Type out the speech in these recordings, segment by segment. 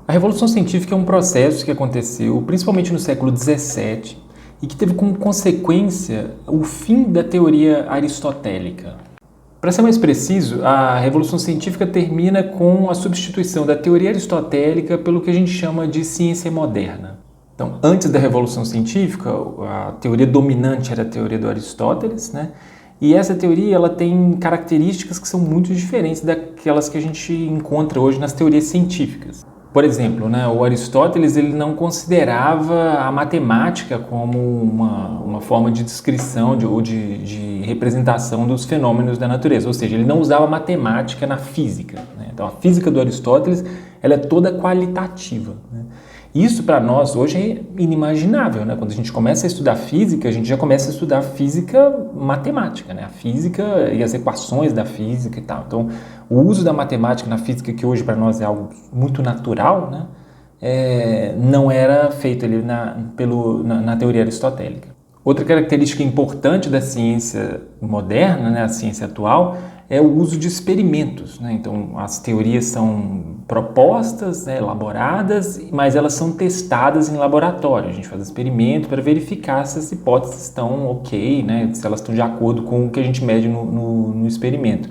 A Revolução Científica é um processo que aconteceu principalmente no século XVII e que teve como consequência o fim da teoria aristotélica. Para ser mais preciso, a Revolução Científica termina com a substituição da teoria aristotélica pelo que a gente chama de ciência moderna. Então, antes da Revolução Científica, a teoria dominante era a teoria do Aristóteles, né? E essa teoria ela tem características que são muito diferentes daquelas que a gente encontra hoje nas teorias científicas. Por exemplo, né, o Aristóteles ele não considerava a matemática como uma forma de descrição ou de representação dos fenômenos da natureza, ou seja, ele não usava matemática na física, né? Então, a física do Aristóteles ela é toda qualitativa, né? Isso para nós hoje é inimaginável, né? Quando a gente começa a estudar física, a gente já começa a estudar física matemática, né? A física e as equações da física e tal. Então, o uso da matemática na física, que hoje para nós é algo muito natural, né? Não era feito ali na teoria aristotélica. Outra característica importante da ciência moderna, né, a ciência atual, é o uso de experimentos, né? Então, as teorias são propostas, né, elaboradas, mas elas são testadas em laboratório. A gente faz experimento para verificar se as hipóteses estão ok, né, se elas estão de acordo com o que a gente mede no experimento.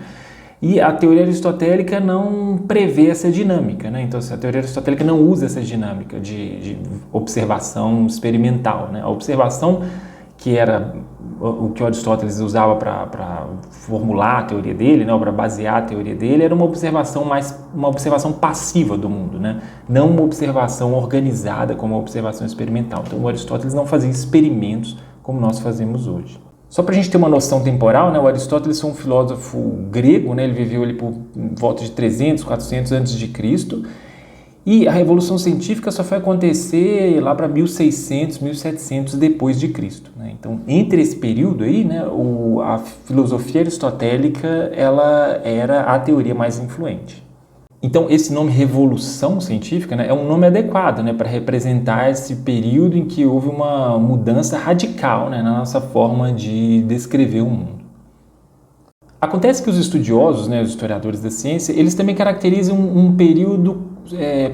E a teoria aristotélica não prevê essa dinâmica, né? Então, a teoria aristotélica não usa essa dinâmica de observação experimental, né? A observação que era o que o Aristóteles usava para formular a teoria dele, né, para basear a teoria dele, era uma observação passiva do mundo, né, não uma observação organizada como a observação experimental. Então, o Aristóteles não fazia experimentos como nós fazemos hoje. Só para a gente ter uma noção temporal, né, o Aristóteles foi um filósofo grego, né, ele viveu ali por volta de 300, 400 a.C., e a Revolução Científica só foi acontecer lá para 1600, 1700 depois de Cristo, né? Então, entre esse período aí, né, a filosofia aristotélica ela era a teoria mais influente. Então, esse nome Revolução Científica, né, é um nome adequado, né, para representar esse período em que houve uma mudança radical, né, na nossa forma de descrever o mundo. Acontece que os estudiosos, né, os historiadores da ciência, eles também caracterizam um período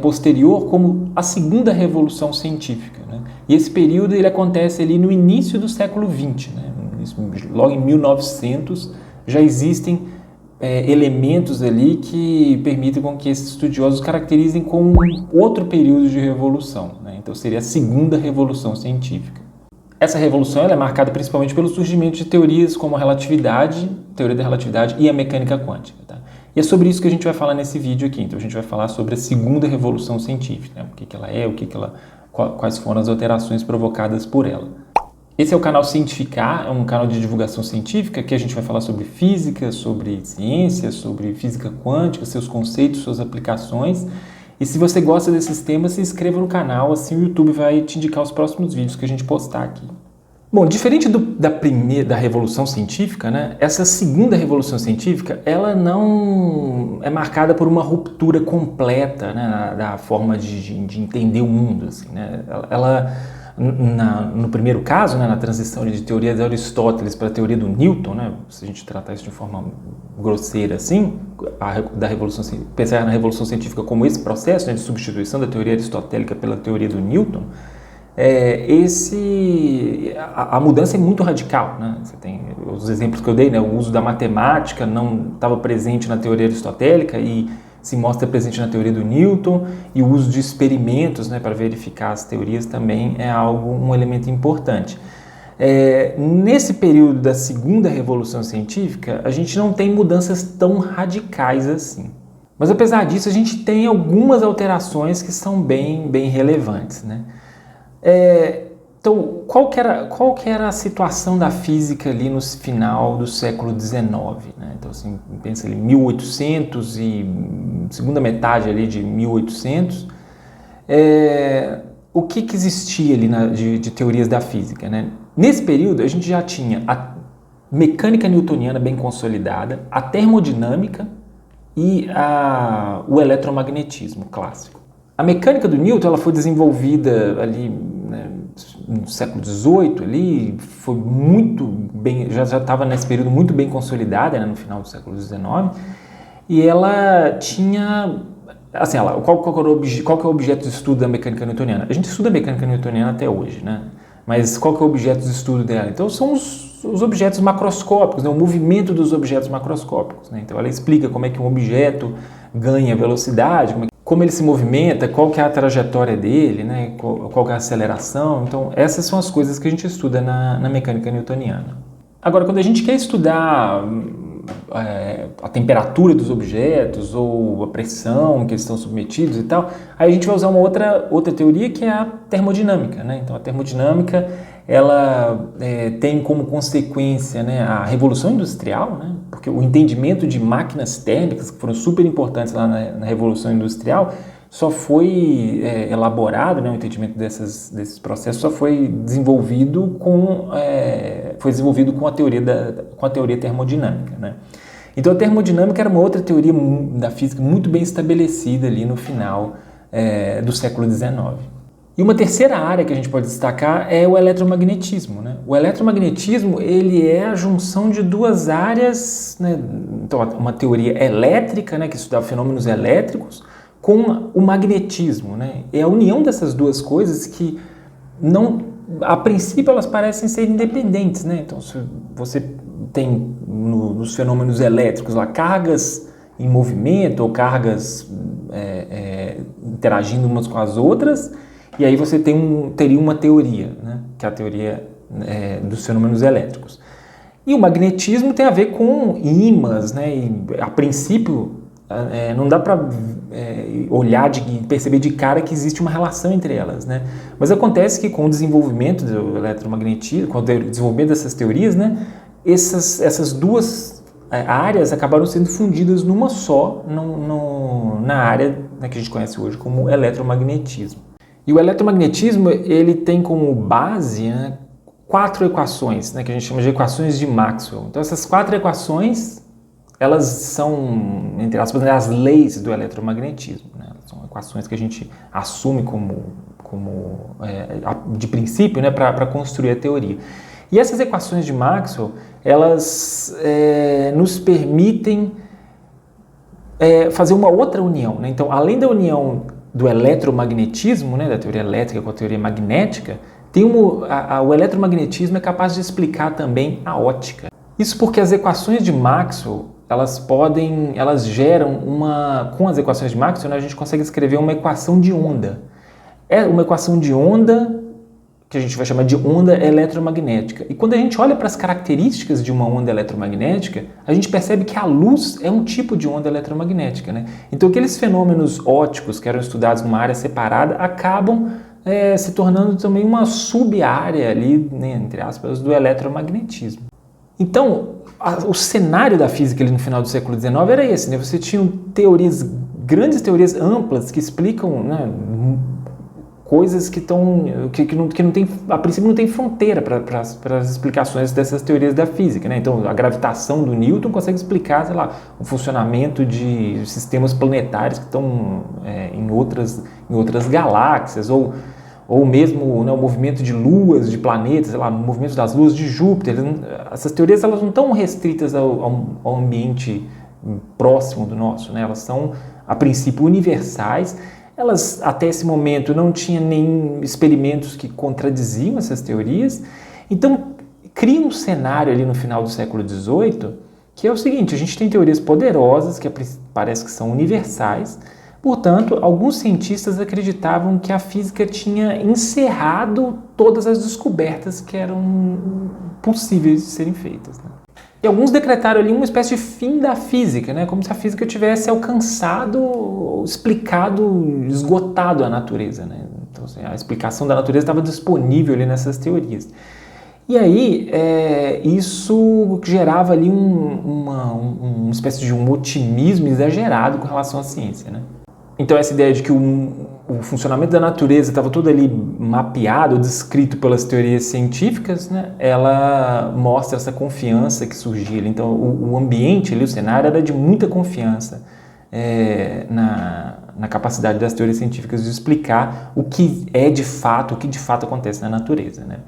posterior como a segunda revolução científica, né? E esse período ele acontece ali no início do século XX, né? Logo em 1900 já existem elementos ali que permitem com que esses estudiosos caracterizem como outro período de revolução, né? Então seria a segunda revolução científica. Essa revolução ela é marcada principalmente pelo surgimento de teorias como a relatividade, teoria da relatividade e a mecânica quântica, tá? E é sobre isso que a gente vai falar nesse vídeo aqui. Então a gente vai falar sobre a segunda revolução científica, né? O que ela é, quais foram as alterações provocadas por ela. Esse é o canal Cientificar, é um canal de divulgação científica que a gente vai falar sobre física, sobre ciência, sobre física quântica, seus conceitos, suas aplicações. E se você gosta desses temas, se inscreva no canal, assim o YouTube vai te indicar os próximos vídeos que a gente postar aqui. Bom, diferente da Revolução Científica, né, essa segunda Revolução Científica, ela não é marcada por uma ruptura completa, né, da forma de entender o mundo, assim, né? No primeiro caso, né, na transição de teoria de Aristóteles para a teoria do Newton, né, se a gente tratar isso de forma grosseira assim, pensar na Revolução Científica como esse processo, né, de substituição da teoria aristotélica pela teoria do Newton, a mudança é muito radical, né? Você tem os exemplos que eu dei, né? O uso da matemática não estava presente na teoria aristotélica e se mostra presente na teoria do Newton, e o uso de experimentos, né, para verificar as teorias também é um elemento importante. Nesse período da segunda revolução científica, a gente não tem mudanças tão radicais assim. Mas apesar disso, a gente tem algumas alterações que são bem relevantes, né? Então, qual que era a situação da física ali no final do século XIX, né? Então, assim, pensa ali 1800 e segunda metade ali de 1800, o que existia ali de teorias da física, né? Nesse período, a gente já tinha a mecânica newtoniana bem consolidada, a termodinâmica e o eletromagnetismo clássico. A mecânica do Newton ela foi desenvolvida ali, né, no século XVIII, ali, foi muito bem, já estava nesse período muito bem consolidada, né, no final do século XIX, e ela tinha Assim, olha lá, qual que é o objeto de estudo da mecânica newtoniana? A gente estuda a mecânica newtoniana até hoje, né? Mas qual que é o objeto de estudo dela? Então são os objetos macroscópicos, né? O movimento dos objetos macroscópicos, né? Então ela explica como é que um objeto ganha velocidade, como ele se movimenta, qual que é a trajetória dele, né? Qual que é a aceleração. Então essas são as coisas que a gente estuda na mecânica newtoniana. Agora, quando a gente quer estudar a temperatura dos objetos ou a pressão que eles estão submetidos e tal, aí a gente vai usar uma outra teoria que é a termodinâmica, né? Então a termodinâmica ela tem como consequência, né, a Revolução Industrial, né? Porque o entendimento de máquinas térmicas que foram super importantes lá na Revolução Industrial só foi elaborado, né, o entendimento desses processos só foi desenvolvido com a teoria termodinâmica, né? Então a termodinâmica era uma outra teoria da física muito bem estabelecida ali no final do século XIX. E uma terceira área que a gente pode destacar é o eletromagnetismo, né? O eletromagnetismo ele é a junção de duas áreas, né? Então uma teoria elétrica, né, que estudava fenômenos elétricos, com o magnetismo, né? É a união dessas duas coisas que a princípio elas parecem ser independentes, né? Então se você tem nos fenômenos elétricos lá cargas em movimento ou cargas interagindo umas com as outras, e aí você teria uma teoria, né? Que é a teoria dos fenômenos elétricos. E o magnetismo tem a ver com ímãs, né? E, a princípio não dá para olhar e perceber de cara que existe uma relação entre elas, né? Mas acontece que com o desenvolvimento do eletromagnetismo, com o desenvolvimento dessas teorias, né, essas duas áreas acabaram sendo fundidas numa só, na área, né, que a gente conhece hoje como eletromagnetismo. E o eletromagnetismo ele tem como base, né, 4 equações, né, que a gente chama de equações de Maxwell. Então essas 4 equações elas são, entre aspas, as leis do eletromagnetismo, né? São equações que a gente assume de princípio, né, para construir a teoria. E essas equações de Maxwell, elas nos permitem fazer uma outra união, né? Então, além da união do eletromagnetismo, né, da teoria elétrica com a teoria magnética, o eletromagnetismo é capaz de explicar também a ótica. Isso porque as equações de Maxwell elas geram com as equações de Maxwell, né, a gente consegue escrever uma equação de onda. É uma equação de onda que a gente vai chamar de onda eletromagnética. E quando a gente olha para as características de uma onda eletromagnética, a gente percebe que a luz é um tipo de onda eletromagnética, né? Então aqueles fenômenos ópticos que eram estudados numa área separada acabam se tornando também uma sub-área ali, né, entre aspas, do eletromagnetismo. Então, o cenário da física ali no final do século XIX era esse, né? Você tinha grandes teorias amplas que explicam, né, coisas que não tem, a princípio não tem fronteira para as explicações dessas teorias da física, né? Então, a gravitação do Newton consegue explicar, sei lá, o funcionamento de sistemas planetários que estão em outras galáxias, ou mesmo, né, o movimento de luas, de planetas, sei lá, o movimento das luas de Júpiter. Essas teorias elas não estão restritas ao ambiente próximo do nosso, né? Elas são, a princípio, universais. Elas, até esse momento, não tinham nem experimentos que contradiziam essas teorias. Então, cria um cenário ali no final do século XVIII que é o seguinte: a gente tem teorias poderosas que parece que são universais. Portanto, alguns cientistas acreditavam que a física tinha encerrado todas as descobertas que eram possíveis de serem feitas, né? E alguns decretaram ali uma espécie de fim da física, né? Como se a física tivesse alcançado, explicado, esgotado a natureza, né? Então, assim, a explicação da natureza estava disponível ali nessas teorias. E aí, isso gerava ali uma espécie de um otimismo exagerado com relação à ciência, né? Então essa ideia de que o funcionamento da natureza estava todo ali mapeado, descrito pelas teorias científicas, né, ela mostra essa confiança que surgia ali. Então o ambiente ali, o cenário era de muita confiança na capacidade das teorias científicas de explicar o que de fato acontece na natureza, né?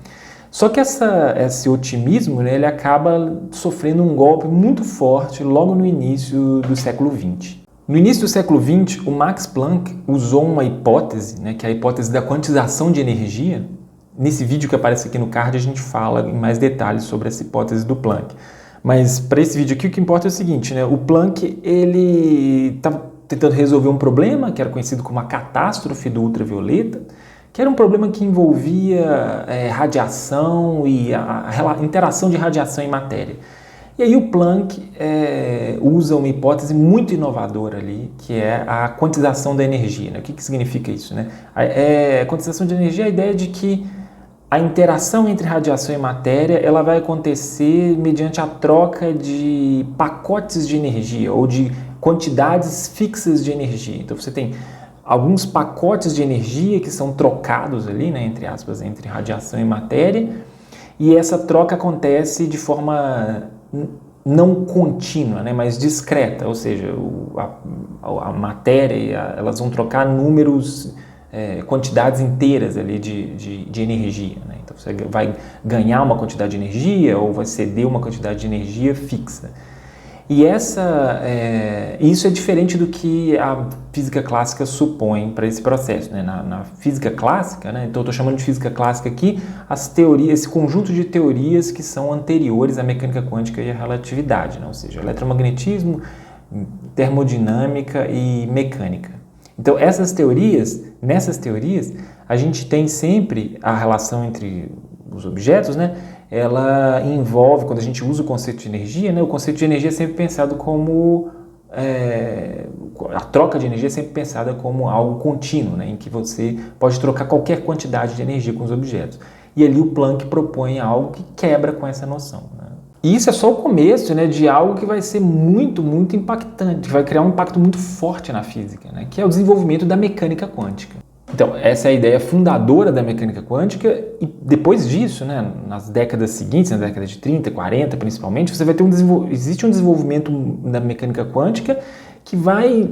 Só que esse otimismo, né, ele acaba sofrendo um golpe muito forte logo no início do século XX. No início do século XX, o Max Planck usou uma hipótese, né, que é a hipótese da quantização de energia. Nesse vídeo que aparece aqui no card, a gente fala em mais detalhes sobre essa hipótese do Planck. Mas para esse vídeo aqui, o que importa é o seguinte, né, o Planck estava tentando resolver um problema que era conhecido como a catástrofe do ultravioleta, que era um problema que envolvia radiação e a interação de radiação e matéria. E aí o Planck usa uma hipótese muito inovadora ali, que é a quantização da energia, né? O que significa isso, né? A quantização de energia é a ideia de que a interação entre radiação e matéria ela vai acontecer mediante a troca de pacotes de energia ou de quantidades fixas de energia. Então você tem alguns pacotes de energia que são trocados ali, né, entre aspas, entre radiação e matéria, e essa troca acontece de forma não contínua, né, mas discreta, ou seja, a matéria, elas vão trocar números, quantidades inteiras ali de energia, né? Então você vai ganhar uma quantidade de energia ou vai ceder uma quantidade de energia fixa. E isso é diferente do que a física clássica supõe para esse processo, né? Na física clássica, né? Então eu estou chamando de física clássica aqui as teorias, esse conjunto de teorias que são anteriores à mecânica quântica e à relatividade, né? Ou seja, eletromagnetismo, termodinâmica e mecânica. Então nessas teorias, a gente tem sempre a relação entre os objetos, né? Ela envolve, quando a gente usa o conceito de energia, né, o conceito de energia é sempre pensado como a troca de energia é sempre pensada como algo contínuo, né, em que você pode trocar qualquer quantidade de energia com os objetos. E ali o Planck propõe algo que quebra com essa noção, né? E isso é só o começo, né, de algo que vai ser muito, muito impactante, que vai criar um impacto muito forte na física, né, que é o desenvolvimento da mecânica quântica. Então, essa é a ideia fundadora da mecânica quântica e depois disso, né, nas décadas seguintes, na década de 30, 40 principalmente, você vai ter existe um desenvolvimento da mecânica quântica que vai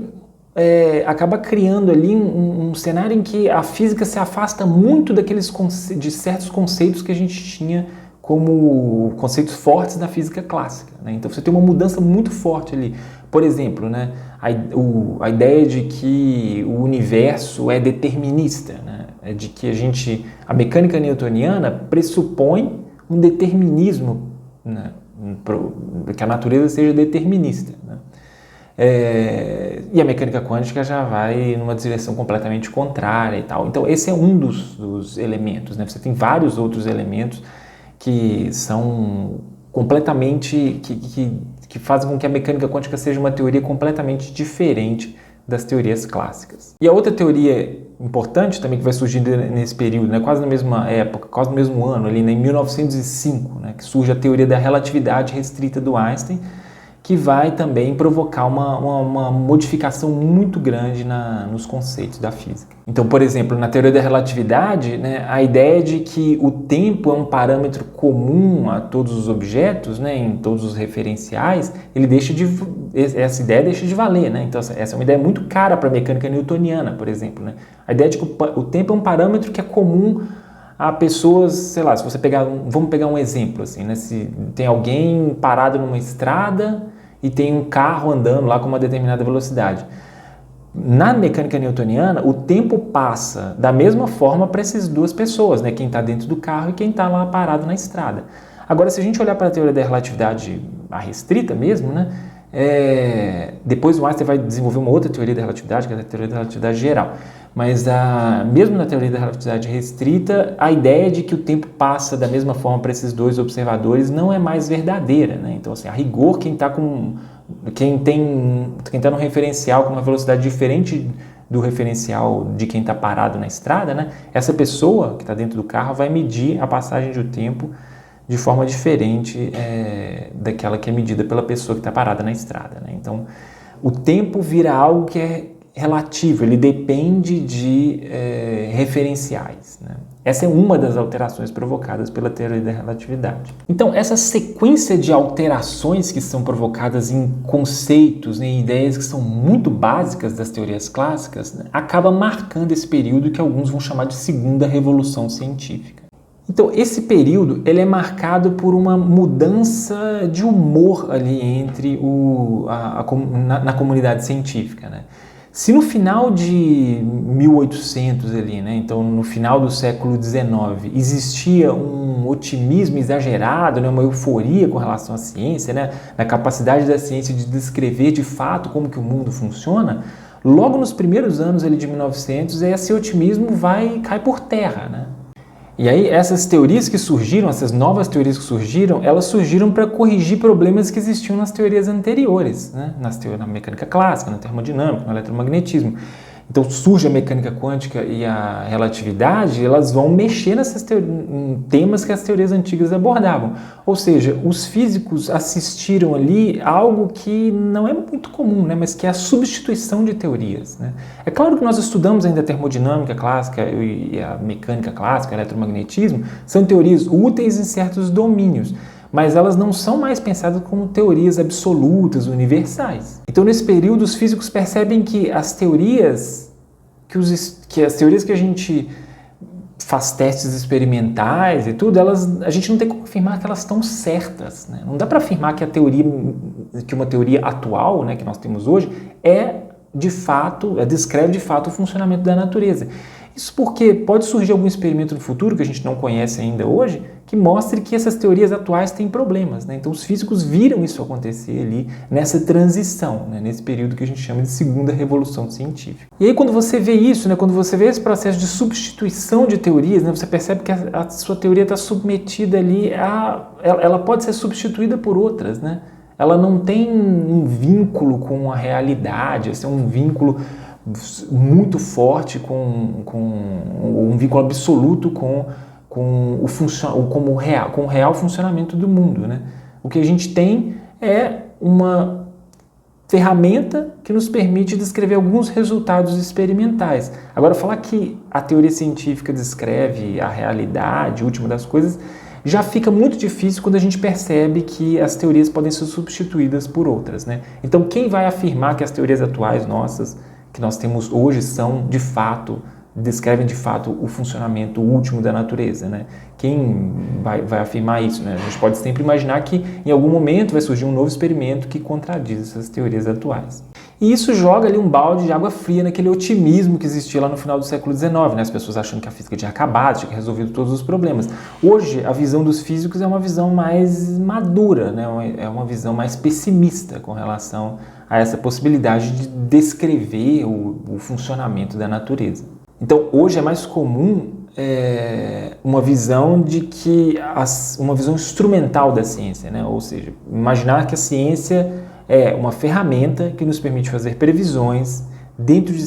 acabar criando ali um cenário em que a física se afasta muito de certos conceitos que a gente tinha como conceitos fortes da física clássica, né? Então você tem uma mudança muito forte ali. Por exemplo, né, a ideia de que o universo é determinista, né? É de que a mecânica newtoniana pressupõe um determinismo, né? Que a natureza seja determinista, né? E a mecânica quântica já vai numa direção completamente contrária e tal. Então esse é um dos elementos, né? Você tem vários outros elementos que são completamente, que fazem com que a mecânica quântica seja uma teoria completamente diferente das teorias clássicas. E a outra teoria importante também que vai surgindo nesse período, né, quase na mesma época, quase no mesmo ano, ali, né, em 1905, né, que surge a teoria da relatividade restrita do Einstein, que vai também provocar uma modificação muito grande nos conceitos da física. Então, por exemplo, na teoria da relatividade, né, a ideia de que o tempo é um parâmetro comum a todos os objetos, né, em todos os referenciais, essa ideia deixa de valer, né? Então, essa é uma ideia muito cara para a mecânica newtoniana, por exemplo, né? A ideia de que o tempo é um parâmetro que é comum a pessoas, sei lá, se você vamos pegar um exemplo, assim, né? Se tem alguém parado numa estrada e tem um carro andando lá com uma determinada velocidade. Na mecânica newtoniana, o tempo passa da mesma forma para essas duas pessoas, né? Quem está dentro do carro e quem está lá parado na estrada. Agora, se a gente olhar para a teoria da relatividade restrita mesmo, né? Depois o Einstein vai desenvolver uma outra teoria da relatividade, que é a teoria da relatividade geral. Mas mesmo na teoria da relatividade restrita, a ideia de que o tempo passa da mesma forma para esses dois observadores não é mais verdadeira, né? Então, assim, a rigor, quem está no referencial com uma velocidade diferente do referencial de quem está parado na estrada, né? Essa pessoa que está dentro do carro vai medir a passagem do tempo de forma diferente daquela que é medida pela pessoa que está parada na estrada, né? Então, o tempo vira algo que é relativo, ele depende de referenciais, né? Essa é uma das alterações provocadas pela teoria da relatividade. Então, essa sequência de alterações que são provocadas em conceitos, em ideias que são muito básicas das teorias clássicas, né, acaba marcando esse período que alguns vão chamar de segunda revolução científica. Então, esse período ele é marcado por uma mudança de humor ali entre na comunidade científica, né? Se no final de 1800 ali, né, então no final do século XIX, existia um otimismo exagerado, né, uma euforia com relação à ciência, né, na capacidade da ciência de descrever de fato como que o mundo funciona, logo nos primeiros anos ali de 1900, esse otimismo cai por terra, né? E aí essas teorias que surgiram, essas novas teorias que surgiram, elas surgiram para corrigir problemas que existiam nas teorias anteriores, né? Na mecânica clássica, na termodinâmica, no eletromagnetismo. Então surge a mecânica quântica e a relatividade, elas vão mexer em temas que as teorias antigas abordavam. Ou seja, os físicos assistiram ali a algo que não é muito comum, né? Mas que é a substituição de teorias, né? É claro que nós estudamos ainda a termodinâmica clássica e a mecânica clássica, o eletromagnetismo, são teorias úteis em certos domínios, mas elas não são mais pensadas como teorias absolutas, universais. Então, nesse período, os físicos percebem que as teorias que a gente faz testes experimentais e tudo, a gente não tem como afirmar que elas estão certas, né? Não dá para afirmar que uma teoria atual, né, que nós temos hoje, descreve de fato o funcionamento da natureza. Isso porque pode surgir algum experimento no futuro, que a gente não conhece ainda hoje, que mostre que essas teorias atuais têm problemas, né? Então os físicos viram isso acontecer ali nessa transição, né? Nesse período que a gente chama de segunda revolução científica. E aí quando você vê isso, né? Quando você vê esse processo de substituição de teorias, né? Você percebe que a sua teoria está submetida ali ela pode ser substituída por outras, né? Ela não tem um vínculo com a realidade, assim, um vínculo muito forte com um vínculo absoluto com o real funcionamento do mundo, né? O que a gente tem é uma ferramenta que nos permite descrever alguns resultados experimentais. Agora, falar que a teoria científica descreve a realidade, o último das coisas, já fica muito difícil quando a gente percebe que as teorias podem ser substituídas por outras, né? Então, quem vai afirmar que as teorias atuais nossas, que nós temos hoje, descrevem de fato o funcionamento último da natureza, né? Quem vai afirmar isso, né? A gente pode sempre imaginar que em algum momento vai surgir um novo experimento que contradiz essas teorias atuais. E isso joga ali um balde de água fria naquele otimismo que existia lá no final do século XIX, né? As pessoas achando que a física tinha acabado, tinha resolvido todos os problemas. Hoje, a visão dos físicos é uma visão mais madura, né? É uma visão mais pessimista com relação a essa possibilidade de descrever o funcionamento da natureza. Então, hoje é mais comum uma visão uma visão instrumental da ciência, né? Ou seja, imaginar que a ciência é uma ferramenta que nos permite fazer previsões dentro de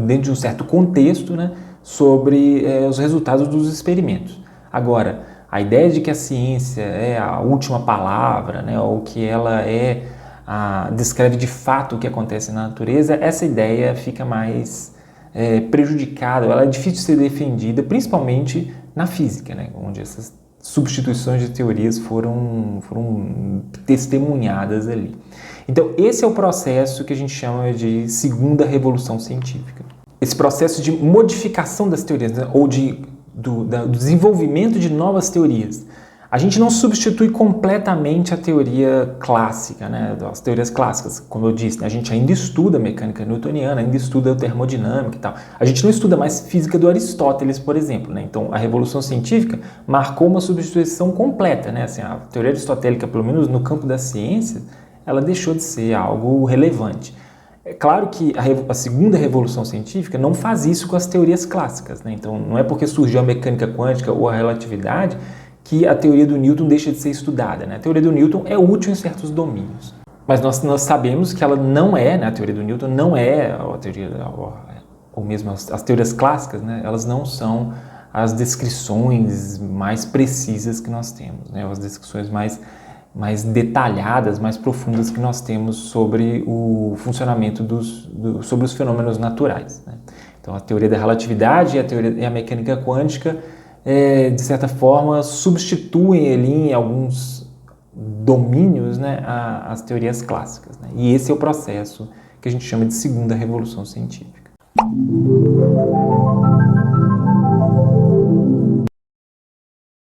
dentro de um certo contexto, né? Sobre os resultados dos experimentos. Agora, a ideia de que a ciência é a última palavra, né? Ou que ela descreve de fato o que acontece na natureza, essa ideia fica mais prejudicada, ela é difícil de ser defendida, principalmente na física, né? Onde essas substituições de teorias foram testemunhadas ali. Então, esse é o processo que a gente chama de segunda revolução científica. Esse processo de modificação das teorias, né? Ou do desenvolvimento de novas teorias. A gente não substitui completamente a teoria clássica, né? As teorias clássicas, como eu disse, né? A gente ainda estuda mecânica newtoniana, ainda estuda termodinâmica e tal. A gente não estuda mais física do Aristóteles, por exemplo, né? Então, a Revolução Científica marcou uma substituição completa, né? Assim, a teoria aristotélica, pelo menos no campo da ciência, ela deixou de ser algo relevante. É claro que a segunda revolução científica não faz isso com as teorias clássicas, né? Então, não é porque surgiu a mecânica quântica ou a relatividade que a teoria do Newton deixa de ser estudada, né? A teoria do Newton é útil em certos domínios, mas nós sabemos que ela não é, né? A teoria do Newton não é a teoria, ou mesmo as teorias clássicas, né? Elas não são as descrições mais precisas que nós temos, né? As descrições mais detalhadas, mais profundas que nós temos sobre o funcionamento sobre os fenômenos naturais, né? Então, a teoria da relatividade e a mecânica quântica, de certa forma, substituem ali em alguns domínios, né, as teorias clássicas, né? E esse é o processo que a gente chama de segunda revolução científica.